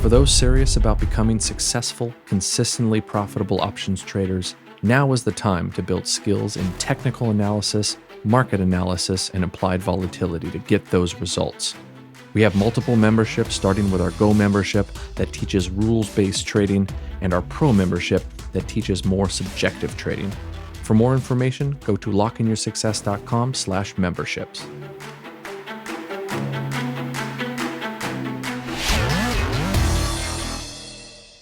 For those serious about becoming successful, consistently profitable options traders, now is the time to build skills in technical analysis, market analysis, and applied volatility to get those results. We have multiple memberships, starting with our Go membership that teaches rules-based trading and our Pro membership that teaches more subjective trading. For more information, go to lockeinyoursuccess.com/memberships.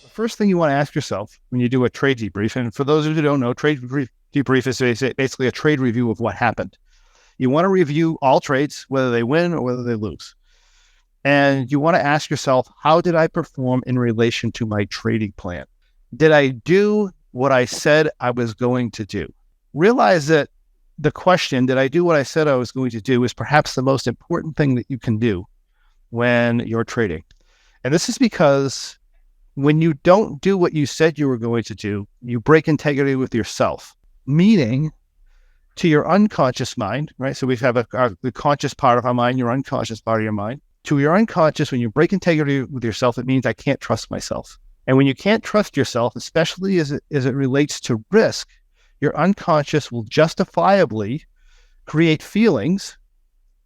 The first thing you want to ask yourself when you do a trade debrief, and for those of you who don't know, trade debrief is basically a trade review of what happened. You want to review all trades, whether they win or whether they lose. And you want to ask yourself, how did I perform in relation to my trading plan? Did I do what I said I was going to do? Realize that the question, did I do what I said I was going to do, is perhaps the most important thing that you can do when you're trading. And this is because when you don't do what you said you were going to do, you break integrity with yourself, meaning to your unconscious mind, right? So we have the conscious part of our mind, your unconscious part of your mind. To your unconscious, when you break integrity with yourself, it means I can't trust myself. And when you can't trust yourself, especially as it relates to risk, your unconscious will justifiably create feelings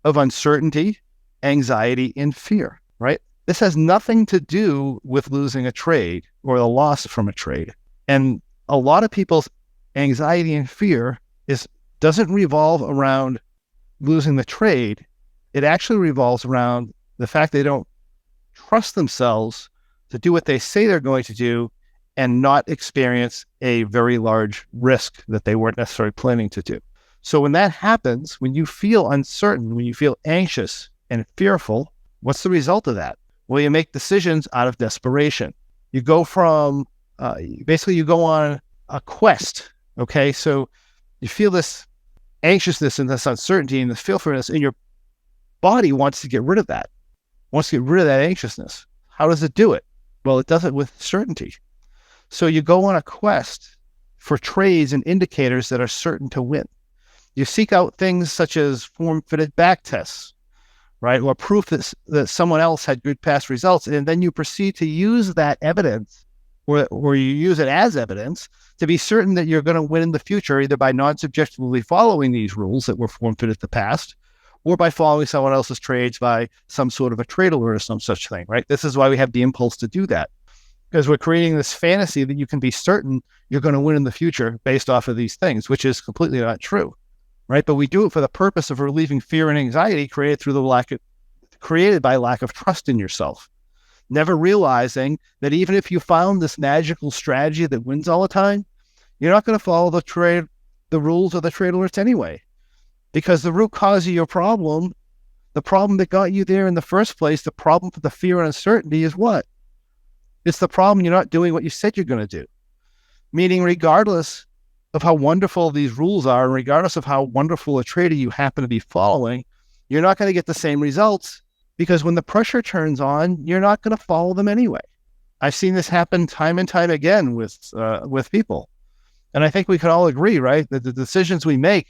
of uncertainty, anxiety, and fear, right? This has nothing to do with losing a trade or the loss from a trade. And a lot of people's anxiety and fear doesn't revolve around losing the trade. It actually revolves around the fact they don't trust themselves to do what they say they're going to do and not experience a very large risk that they weren't necessarily planning to do. So when that happens, when you feel uncertain, when you feel anxious and fearful, what's the result of that? Well, you make decisions out of desperation. You go from, you go on a quest, okay? So you feel this anxiousness and this uncertainty and this fearfulness, and your body wants to get rid of that, wants to get rid of that anxiousness. How does it do it? Well, it does it with certainty. So you go on a quest for trades and indicators that are certain to win. You seek out things such as form-fitted back tests, right? Or proof that someone else had good past results. And then you proceed to use that evidence or you use it as evidence to be certain that you're going to win in the future, either by non-subjectively following these rules that were form-fitted in the past, or by following someone else's trades by some sort of a trade alert or some such thing, right? This is why we have the impulse to do that, because we're creating this fantasy that you can be certain you're going to win in the future based off of these things, which is completely not true, right? But we do it for the purpose of relieving fear and anxiety created by lack of trust in yourself, never realizing that even if you found this magical strategy that wins all the time, you're not going to follow the rules of the trade alerts anyway. Because the root cause of your problem, the problem that got you there in the first place, the problem for the fear and uncertainty is what? It's the problem you're not doing what you said you're going to do. Meaning, regardless of how wonderful these rules are, and regardless of how wonderful a trader you happen to be following, you're not going to get the same results, because when the pressure turns on, you're not going to follow them anyway. I've seen this happen time and time again with people. And I think we can all agree, right, that the decisions we make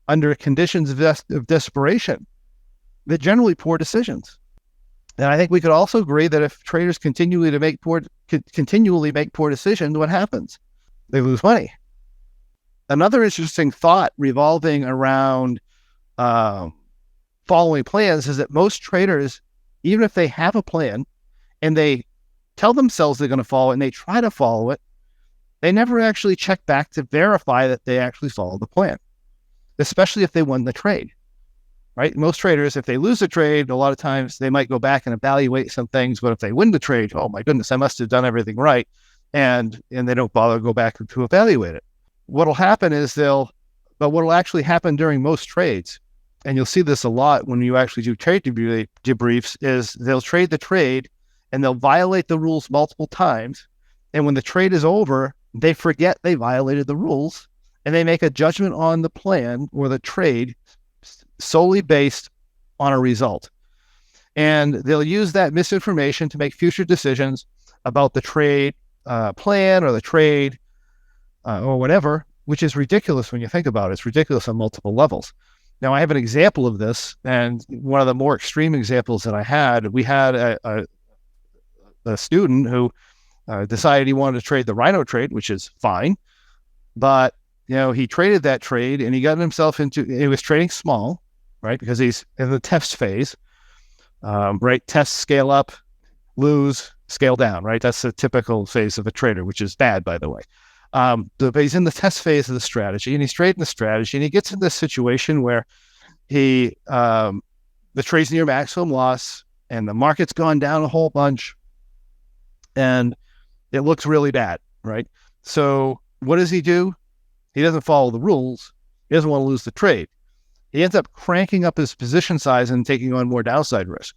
under conditions of desperation, they're generally poor decisions. And I think we could also agree that if traders continually make poor decisions, what happens? They lose money. Another interesting thought revolving around following plans is that most traders, even if they have a plan and they tell themselves they're going to follow it and they try to follow it, they never actually check back to verify that they actually follow the plan, especially if they won the trade, right? Most traders, if they lose a trade, a lot of times they might go back and evaluate some things, but if they win the trade, oh my goodness, I must have done everything right. And they don't bother to go back to evaluate it. What'll happen is what'll actually happen during most trades, and you'll see this a lot when you actually do trade debriefs, is they'll trade the trade and they'll violate the rules multiple times. And when the trade is over, they forget they violated the rules and they make a judgment on the plan or the trade solely based on a result. And they'll use that misinformation to make future decisions about the trade plan or the trade or whatever, which is ridiculous when you think about it. It's ridiculous on multiple levels. Now, I have an example of this, and one of the more extreme examples that I had, we had a student who decided he wanted to trade the rhino trade, which is fine. But, he traded that trade and he got himself he was trading small, right? Because he's in the test phase, right? Test, scale up, lose, scale down, right? That's the typical phase of a trader, which is bad, by the way. But he's in the test phase of the strategy and he's trading the strategy and he gets in this situation where the trade's near maximum loss and the market's gone down a whole bunch and it looks really bad, right? So what does he do? He doesn't follow the rules. He doesn't want to lose the trade. He ends up cranking up his position size and taking on more downside risk.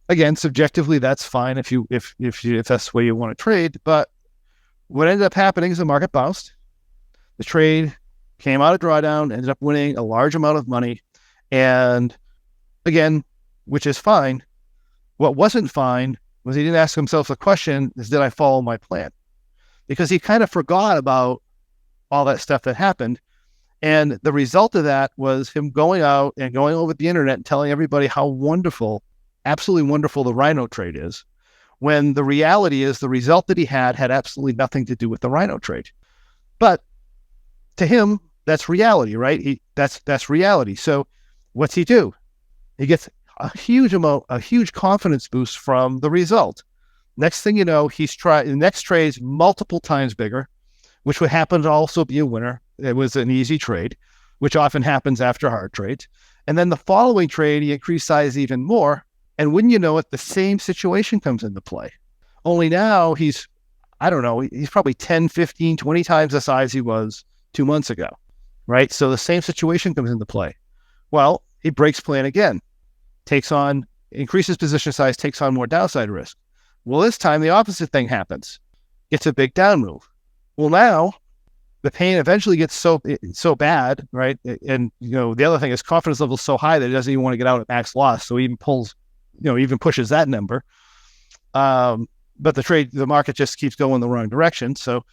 Again, subjectively, that's fine if that's the way you want to trade. But what ended up happening is the market bounced. The trade came out of drawdown, ended up winning a large amount of money. And again, which is fine. What wasn't fine was he didn't ask himself the question, did I follow my plan? Because he kind of forgot about all that stuff that happened. And the result of that was him going out and going over the internet and telling everybody how wonderful, absolutely wonderful the rhino trade is, when the reality is the result that he had absolutely nothing to do with the rhino trade. But to him, that's reality, right? That's reality. So what's he do? He gets a huge confidence boost from the result. Next thing you know, the next trade's multiple times bigger, which would happen to also be a winner. It was an easy trade, which often happens after hard trades. And then the following trade, he increased size even more. And wouldn't you know it, the same situation comes into play. Only now he's probably 10, 15, 20 times the size he was 2 months ago, right? So the same situation comes into play. Well, he breaks plan again, increases position size, takes on more downside risk. Well, this time the opposite thing happens. Gets a big down move. Well, now the pain eventually gets so bad, right? And the other thing is confidence level is so high that he doesn't even want to get out at max loss. So he even pushes that number. But the market just keeps going the wrong direction. So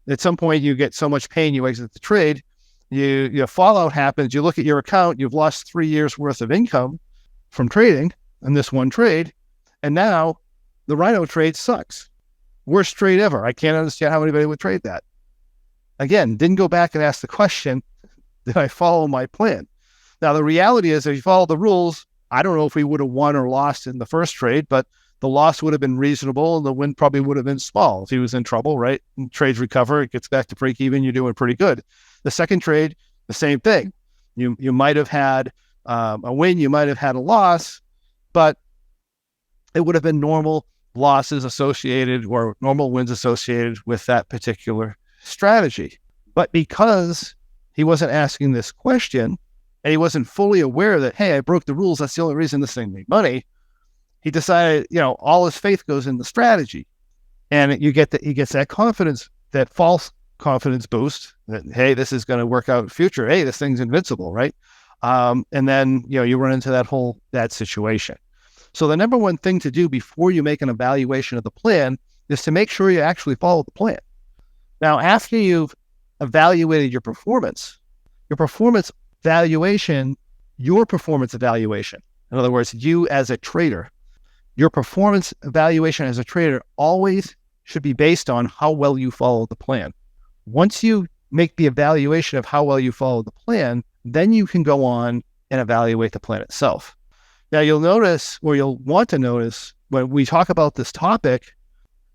at some point you get so much pain, you exit the trade. Fallout happens. You look at your account, you've lost 3 years worth of income from trading in this one trade. And now the rhino trade sucks. Worst trade ever. I can't understand how anybody would trade that. Again, didn't go back and ask the question, did I follow my plan? Now, the reality is if you follow the rules, I don't know if we would have won or lost in the first trade, but the loss would have been reasonable and the win probably would have been small. If he was in trouble, right? And trades recover, it gets back to break even, you're doing pretty good. The second trade, the same thing. You might have had a win, you might have had a loss, but it would have been normal losses associated or normal wins associated with that particular strategy. But because he wasn't asking this question and he wasn't fully aware that, hey, I broke the rules, that's the only reason this thing made money, he decided, all his faith goes in the strategy. And he gets that confidence, that false confidence boost that, hey, this is going to work out in the future. Hey, this thing's invincible, right? And then, you run into that situation. So the number one thing to do before you make an evaluation of the plan is to make sure you actually follow the plan. Now, after you've evaluated your performance evaluation, in other words, you as a trader, your performance evaluation as a trader always should be based on how well you follow the plan. Once you make the evaluation of how well you follow the plan, then you can go on and evaluate the plan itself. Now, you'll want to notice when we talk about this topic,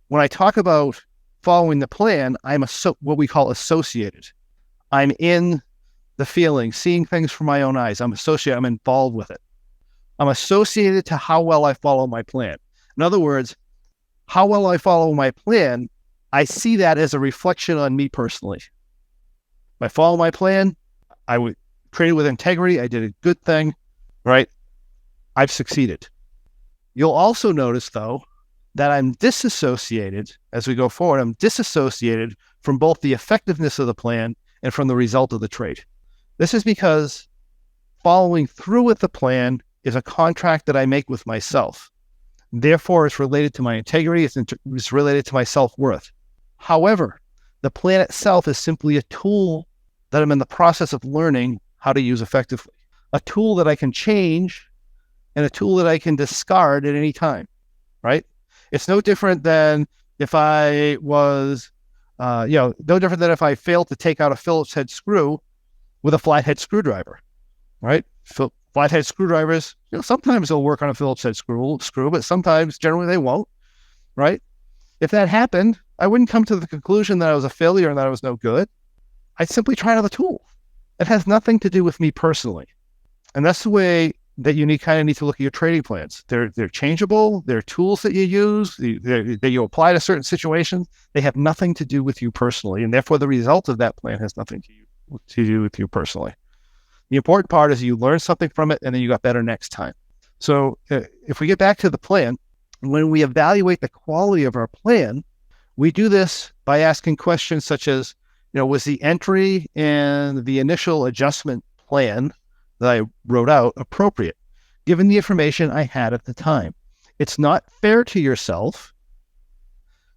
when I talk about following the plan, I'm what we call associated. I'm in the feeling, seeing things from my own eyes. I'm associated, I'm involved with it. I'm associated to how well I follow my plan. In other words, how well I follow my plan, I see that as a reflection on me personally. If I follow my plan, I would trade with integrity. I did a good thing, right? I've succeeded. You'll also notice, though, that I'm disassociated as we go forward. I'm disassociated from both the effectiveness of the plan and from the result of the trade. This is because following through with the plan is a contract that I make with myself. Therefore, it's related to my integrity. It's related to my self-worth. However, the plan itself is simply a tool that I'm in the process of learning how to use effectively. A tool that I can change and a tool that I can discard at any time, right? It's no different than if I was, no different than if I failed to take out a Phillips head screw with a flathead screwdriver, right? Flathead screwdrivers, sometimes they'll work on a Phillips head screw, but sometimes, generally, they won't, right? If that happened, I wouldn't come to the conclusion that I was a failure and that I was no good. I'd simply try another tool. It has nothing to do with me personally. And that's the way that you kind of need to look at your trading plans. They're changeable. They're tools that you use, that you apply to certain situations. They have nothing to do with you personally. And therefore, the result of that plan has nothing to do with you personally. The important part is you learn something from it and then you got better next time. So if we get back to the plan, when we evaluate the quality of our plan, we do this by asking questions such as, was the entry and the initial adjustment plan that I wrote out appropriate, given the information I had at the time? It's not fair to yourself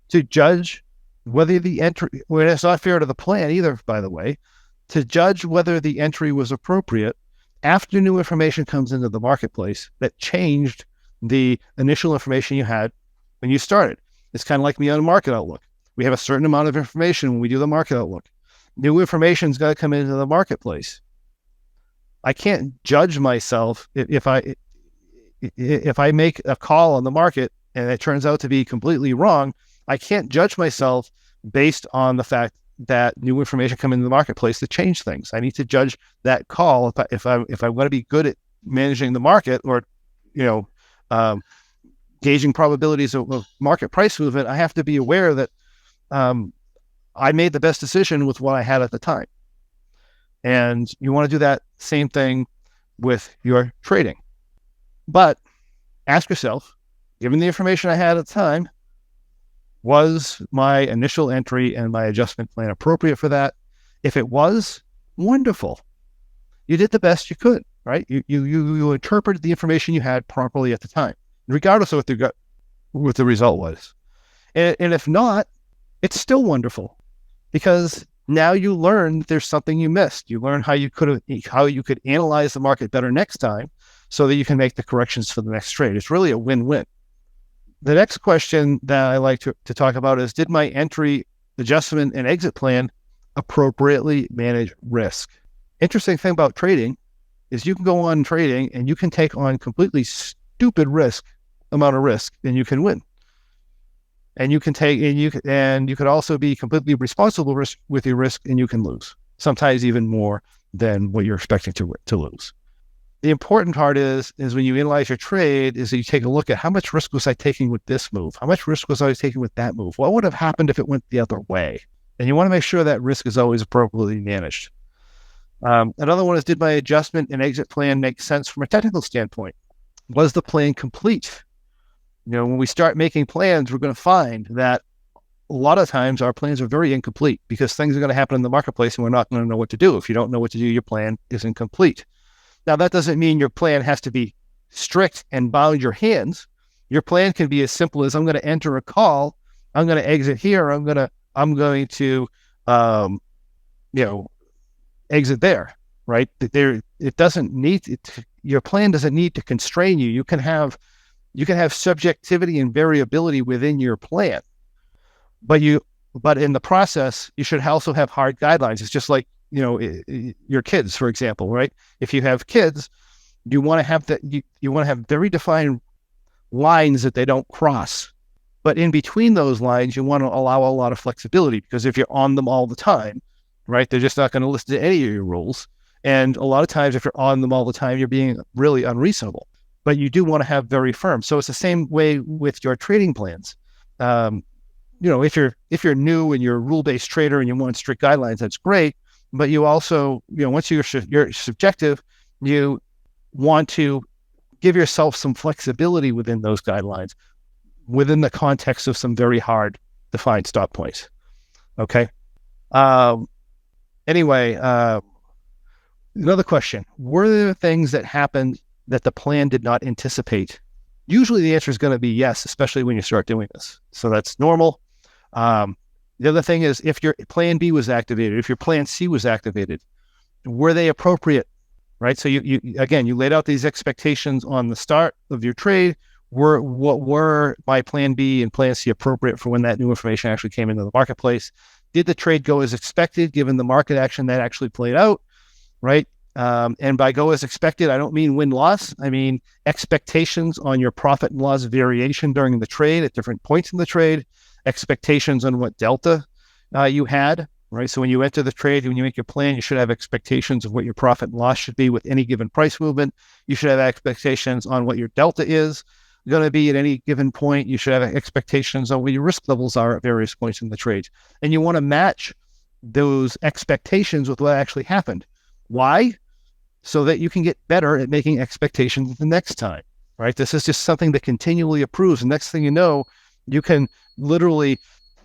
to judge whether the entry, well, it's not fair to the plan either, by the way, to judge whether the entry was appropriate after new information comes into the marketplace that changed the initial information you had when you started. It's kind of like me on a market outlook. We have a certain amount of information when we do the market outlook. New information's got to come into the marketplace. I can't judge myself if I make a call on the market and it turns out to be completely wrong. I can't judge myself based on the fact that new information come into the marketplace to change things. I need to judge that call if I want to be good at managing the market or gauging probabilities of market price movement. I have to be aware that I made the best decision with what I had at the time. And you want to do that same thing with your trading. But ask yourself, given the information I had at the time, was my initial entry and my adjustment plan appropriate for that? If it was, wonderful. You did the best you could, right? You interpreted the information you had properly at the time, regardless of what the result was. And if not, it's still wonderful, because now you learn there's something you missed. You learn how you could analyze the market better next time so that you can make the corrections for the next trade. It's really a win-win. The next question that I like to talk about is, did my entry, adjustment, and exit plan appropriately manage risk? Interesting thing about trading is you can go on trading and you can take on completely stupid amount of risk, and you can win. And you could also be completely responsible with your risk, and you can lose, sometimes even more than what you're expecting to lose. The important part is when you analyze your trade is that you take a look at how much risk was I taking with this move? How much risk was I taking with that move? What would have happened if it went the other way? And you want to make sure that risk is always appropriately managed. Another one is, did my adjustment and exit plan make sense from a technical standpoint? Was the plan complete? When we start making plans, we're going to find that a lot of times our plans are very incomplete because things are going to happen in the marketplace and we're not going to know what to do. If you don't know what to do, your plan isn't complete. Now, that doesn't mean your plan has to be strict and bound your hands. Your plan can be as simple as, I'm going to enter a call, I'm going to exit here, I'm going to exit there, right? Your plan doesn't need to constrain you. You can have subjectivity and variability within your plan, but in the process, you should also have hard guidelines. It's just like, your kids, for example, right? If you have kids, you want to have you want to have very defined lines that they don't cross. But in between those lines, you want to allow a lot of flexibility, because if you're on them all the time, right, they're just not going to listen to any of your rules. And a lot of times, if you're on them all the time, you're being really unreasonable. But you do want to have very firm. So it's the same way with your trading plans. If you're new and you're a rule-based trader and you want strict guidelines, that's great. But you also, once you're subjective, you want to give yourself some flexibility within those guidelines, within the context of some very hard defined stop points. Okay. Anyway, another question: were there things that happened that the plan did not anticipate? Usually the answer is going to be yes, especially when you start doing this. So that's normal. The other thing is, if your plan B was activated, if your plan C was activated, were they appropriate, right? So you laid out these expectations on the start of your trade. What were my plan B and plan C appropriate for when that new information actually came into the marketplace? Did the trade go as expected, given the market action that actually played out, right? And by go as expected, I don't mean win-loss. I mean expectations on your profit and loss variation during the trade at different points in the trade, expectations on what delta you had, right? So when you enter the trade, when you make your plan, you should have expectations of what your profit and loss should be with any given price movement. You should have expectations on what your delta is going to be at any given point. You should have expectations on what your risk levels are at various points in the trade. And you want to match those expectations with what actually happened. Why? So that you can get better at making expectations the next time, right? This is just something that continually improves. And next thing you know, you can literally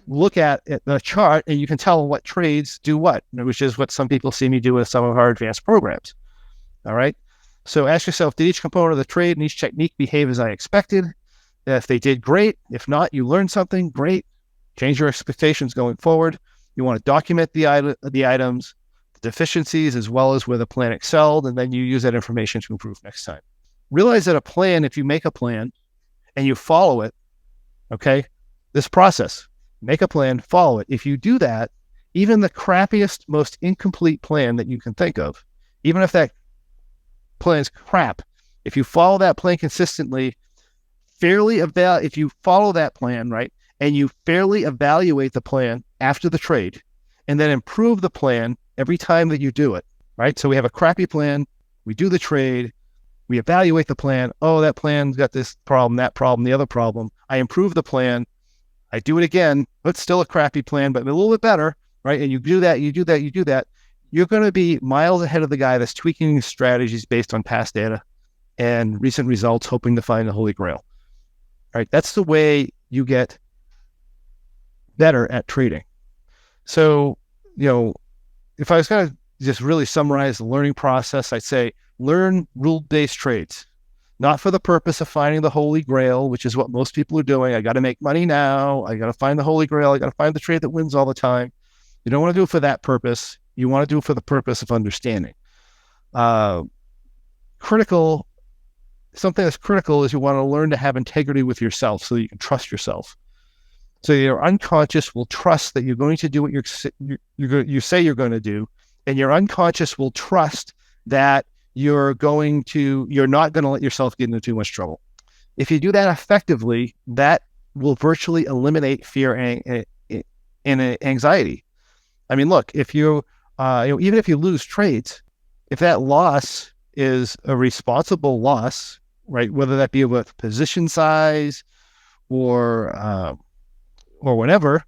look at the chart and you can tell what trades do what, which is what some people see me do with some of our advanced programs. All right. So ask yourself, did each component of the trade and each technique behave as I expected? If they did, great. If not, you learned something, great. Change your expectations going forward. You want to document the items, the deficiencies, as well as where the plan excelled, and then you use that information to improve next time. Realize that a plan, if you make a plan and you follow it, okay, this process, make a plan, follow it. If you do that, even the crappiest, most incomplete plan that you can think of, even if that plan is crap, if you follow that plan consistently, if you follow that plan, right, and you fairly evaluate the plan after the trade, and then improve the plan every time that you do it, right? So we have a crappy plan, we do the trade, we evaluate the plan. Oh, that plan's got this problem, that problem, the other problem. I improve the plan. I do it again, but still a crappy plan, but a little bit better, right? And you do that, you do that, you do that. You're going to be miles ahead of the guy that's tweaking strategies based on past data and recent results, hoping to find the Holy Grail. All right, that's the way you get better at trading. So, if I was going to just really summarize the learning process, I'd say learn rule-based trades, not for the purpose of finding the Holy Grail, which is what most people are doing. I got to make money now. I got to find the Holy Grail. I got to find the trade that wins all the time. You don't want to do it for that purpose. You want to do it for the purpose of understanding. Something that's critical is you want to learn to have integrity with yourself so that you can trust yourself. So your unconscious will trust that you're going to do what you say you're going to do, and your unconscious will trust that you're not going to let yourself get into too much trouble. If you do that effectively, that will virtually eliminate fear and anxiety. I mean, look, if even if you lose trades, if that loss is a responsible loss, right, whether that be with position size or whatever,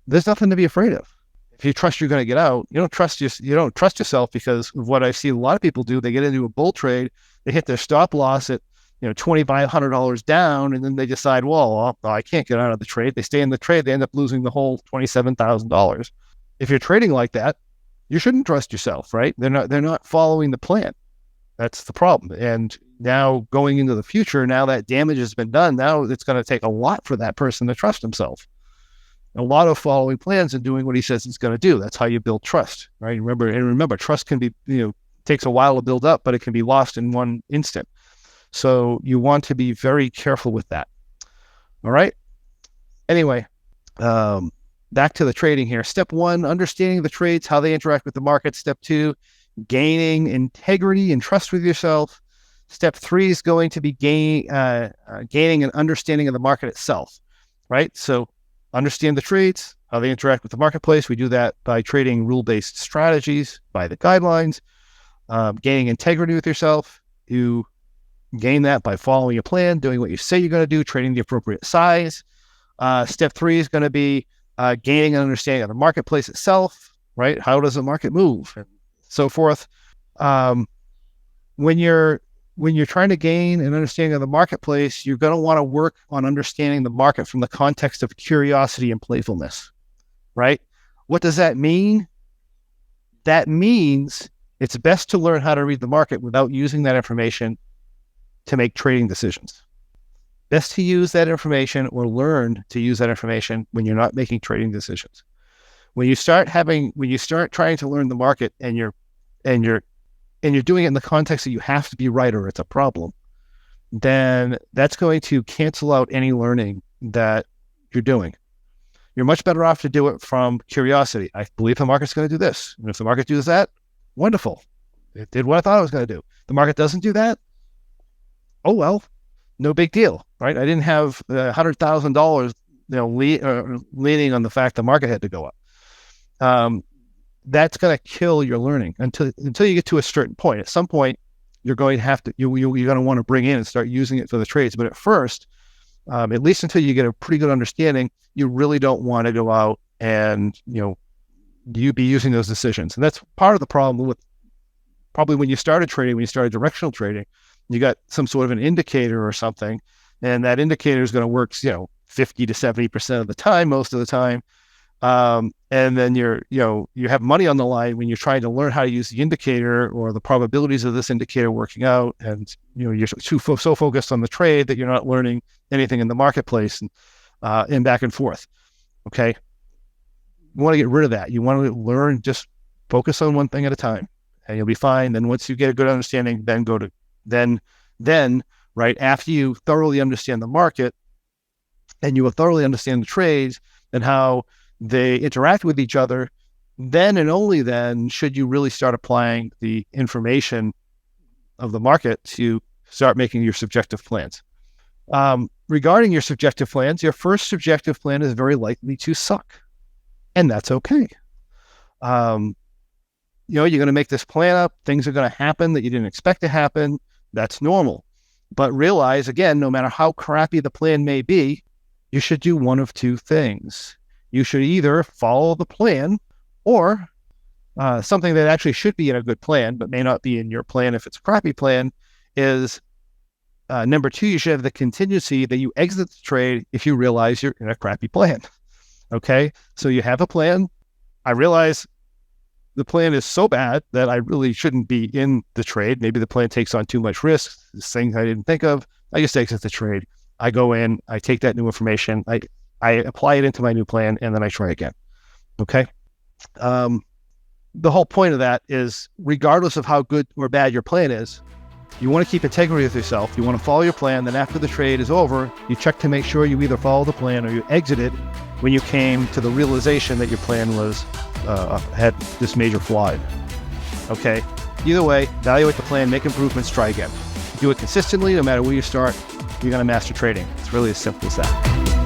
there's nothing to be afraid of. If you trust you're going to get out, you don't trust yourself, because of what I see a lot of people do. They get into a bull trade, they hit their stop loss at $2,500 down, and then they decide, well, I can't get out of the trade. They stay in the trade, they end up losing the whole $27,000. If you're trading like that, you shouldn't trust yourself, right? They're not following the plan. That's the problem. And now going into the future, now that damage has been done, now it's going to take a lot for that person to trust himself. A lot of following plans and doing what he says he's going to do. That's how you build trust, right? Remember, trust can be, takes a while to build up, but it can be lost in one instant. So you want to be very careful with that. All right. Anyway, back to the trading here. Step 1, understanding the trades, how they interact with the market. Step 2, gaining integrity and trust with yourself. Step 3 is going to be gaining an understanding of the market itself, right? So understand the trades, how they interact with the marketplace. We do that by trading rule-based strategies, by the guidelines. Gaining integrity with yourself, you gain that by following a plan, doing what you say you're going to do, trading the appropriate size. Step 3 is going to be gaining an understanding of the marketplace itself, right? How does the market move, and so forth. When you're trying to gain an understanding of the marketplace, you're going to want to work on understanding the market from the context of curiosity and playfulness, right? What does that mean? That means it's best to learn how to read the market without using that information to make trading decisions. Best to use that information or learn to use that information when you're not making trading decisions. When you start trying to learn the market and you're doing it in the context that you have to be right or it's a problem, then that's going to cancel out any learning that you're doing. You're much better off to do it from curiosity. I believe the market's going to do this. And if the market does that, wonderful. It did what I thought it was going to do. The market doesn't do that. Oh, well, no big deal, right? I didn't have $100,000, leaning on the fact the market had to go up. That's going to kill your learning until you get to a certain point. At some point, you're going to have to, you're going to want to bring in and start using it for the trades. But at first, at least until you get a pretty good understanding, you really don't want to go out and, you be using those decisions. And that's part of the problem with probably when you started trading, when you started directional trading, you got some sort of an indicator or something, and that indicator is going to work, 50 to 70% of the time, most of the time. And then you have money on the line when you're trying to learn how to use the indicator or the probabilities of this indicator working out. And, you're so focused on the trade that you're not learning anything in the marketplace and back and forth. Okay. You want to get rid of that. You want to learn, just focus on one thing at a time and you'll be fine. Then once you get a good understanding, then right after you thoroughly understand the market and you will thoroughly understand the trades and how they interact with each other, then and only then should you really start applying the information of the market to start making your subjective plans. Regarding your subjective plans, your first subjective plan is very likely to suck, and that's okay. You're going to make this plan up. Things are going to happen that you didn't expect to happen. That's normal. But realize, again, no matter how crappy the plan may be, you should do one of two things. You should either follow the plan or something that actually should be in a good plan, but may not be in your plan if it's a crappy plan, is number two, you should have the contingency that you exit the trade if you realize you're in a crappy plan. Okay, so you have a plan. I realize the plan is so bad that I really shouldn't be in the trade. Maybe the plan takes on too much risk, things I didn't think of. I just exit the trade. I go in, I take that new information, I apply it into my new plan, and then I try again. Okay. The whole point of that is, regardless of how good or bad your plan is, you want to keep integrity with yourself. You want to follow your plan. Then after the trade is over, you check to make sure you either follow the plan or you exit it when you came to the realization that your plan had this major flaw. Okay. Either way, evaluate the plan, make improvements, try again. Do it consistently, no matter where you start. You're going to master trading. It's really as simple as that.